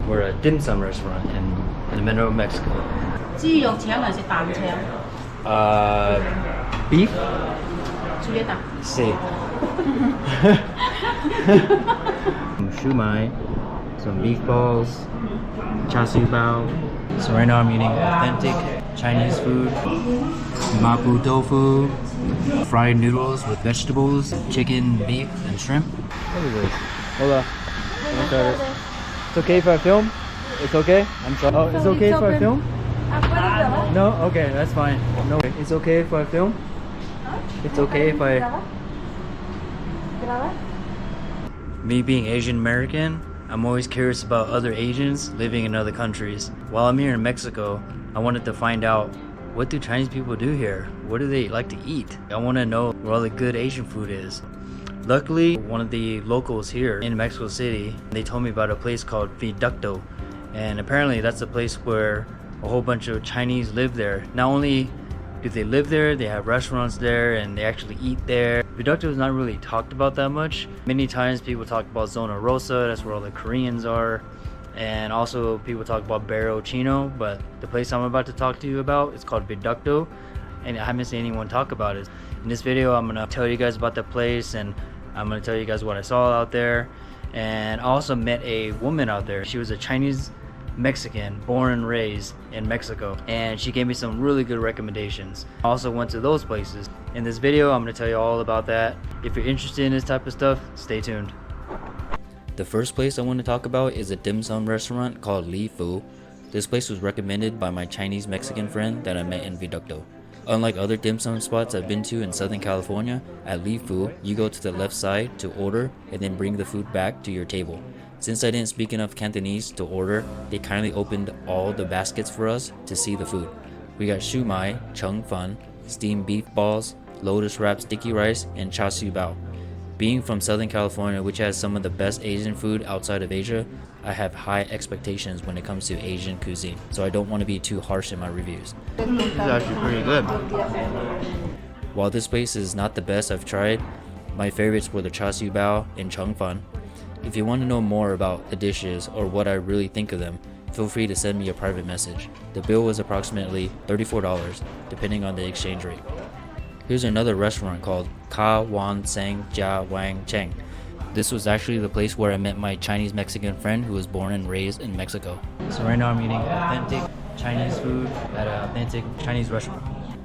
We're a dim sum restaurant in the middle of Mexico. 豬肉腸還是蛋腸？ Beef? 煮一啖。 Sí. Some shumai, some beef balls, char siu bao. So right now I'm eating authentic Chinese food, mapo tofu, fried noodles with vegetables, chicken, beef, and shrimp. Look at this. Hola. It's okay if I film? It's okay? I'm sorry. Oh, it's okay if I film? No? Okay, that's fine. No, it's okay if I film? It's okay if I... Me being Asian American, I'm always curious about other Asians living in other countries. While I'm here in Mexico, I wanted to find out, what do Chinese people do here? What do they like to eat? I want to know where all the good Asian food is. Luckily, one of the locals here in Mexico City, they told me about a place called Viaducto. And apparently that's a place where a whole bunch of Chinese live there. Not only do they live there, they have restaurants there and they actually eat there. Viaducto is not really talked about that much. Many times people talk about Zona Rosa, that's where all the Koreans are. And also people talk about Barrio Chino, but the place I'm about to talk to you about is called Viaducto, and I haven't seen anyone talk about it. In this video, I'm gonna tell you guys about the place, and I'm gonna tell you guys what I saw out there. And I also met a woman out there. She was a Chinese Mexican, born and raised in Mexico, and she gave me some really good recommendations. I also went to those places. In this video, I'm gonna tell you all about that. If you're interested in this type of stuff, stay tuned. The first place I want to talk about is a dim sum restaurant called Li Fu. This place was recommended by my Chinese Mexican friend that I met in Viaducto. Unlike other dim sum spots I've been to in Southern California, at Li Fu, you go to the left side to order and then bring the food back to your table. Since I didn't speak enough Cantonese to order, they kindly opened all the baskets for us to see the food. We got shumai, Cheung fan, steamed beef balls, lotus wrapped sticky rice, and char siu bao. Being from Southern California, which has some of the best Asian food outside of Asia, I have high expectations when it comes to Asian cuisine, so I don't want to be too harsh in my reviews. This is actually pretty good. While this place is not the best I've tried, my favorites were the char siu bao and Cheung fan. If you want to know more about the dishes or what I really think of them, feel free to send me a private message. The bill was approximately $34, depending on the exchange rate. Here's another restaurant called Ka Wan Sang Jia Wang Cheng. This was actually the place where I met my Chinese Mexican friend who was born and raised in Mexico. So right now I'm eating authentic Chinese food at an authentic Chinese restaurant.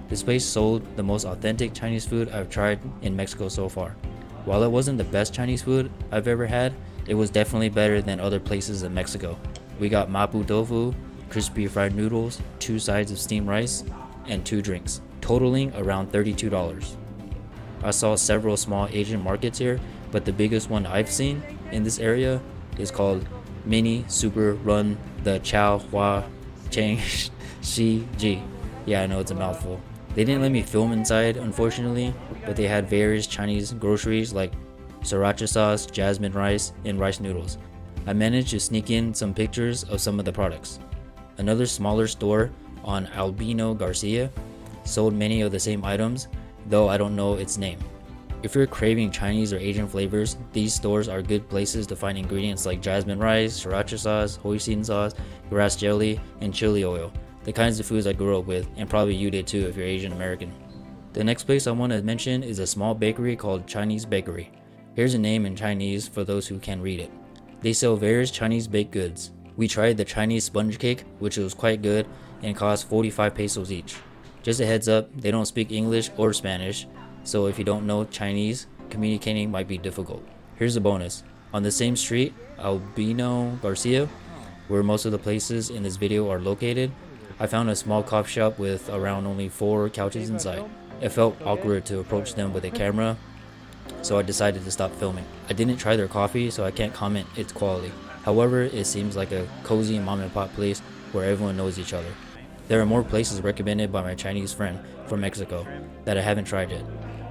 This place sold the most authentic Chinese food I've tried in Mexico so far. While it wasn't the best Chinese food I've ever had, it was definitely better than other places in Mexico. We got mapo tofu, crispy fried noodles, 2 sides of steamed rice, and 2 drinks, totaling around $32. I saw several small Asian markets here, but the biggest one I've seen in this area is called Mini Super Run the Chow Hua Chang Shi Ji. Yeah, I know it's a mouthful. They didn't let me film inside, unfortunately, but they had various Chinese groceries like sriracha sauce, jasmine rice, and rice noodles. I managed to sneak in some pictures of some of the products. Another smaller store on Albino Garcia sold many of the same items, though I don't know its name. If you're craving Chinese or Asian flavors, these stores are good places to find ingredients like jasmine rice, sriracha sauce, hoisin sauce, grass jelly, and chili oil. The kinds of foods I grew up with, and probably you did too if you're Asian American. The next place I want to mention is a small bakery called Chinese Bakery. Here's a name in Chinese for those who can read it. They sell various Chinese baked goods. We tried the Chinese sponge cake, which was quite good and cost 45 pesos each. Just a heads up, they don't speak English or Spanish, so if you don't know Chinese, communicating might be difficult. Here's a bonus. On the same street, Albino Garcia, where most of the places in this video are located, I found a small coffee shop with around only 4 couches inside. It felt awkward to approach them with a camera, so I decided to stop filming. I didn't try their coffee, so I can't comment its quality. However, it seems like a cozy mom and pop place where everyone knows each other. There are more places recommended by my Chinese friend from Mexico that I haven't tried yet.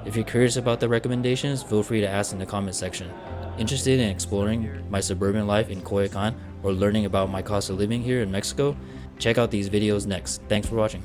If you're curious about the recommendations, feel free to ask in the comment section. Interested in exploring my suburban life in Coyoacan or learning about my cost of living here in Mexico? Check out these videos next. Thanks for watching.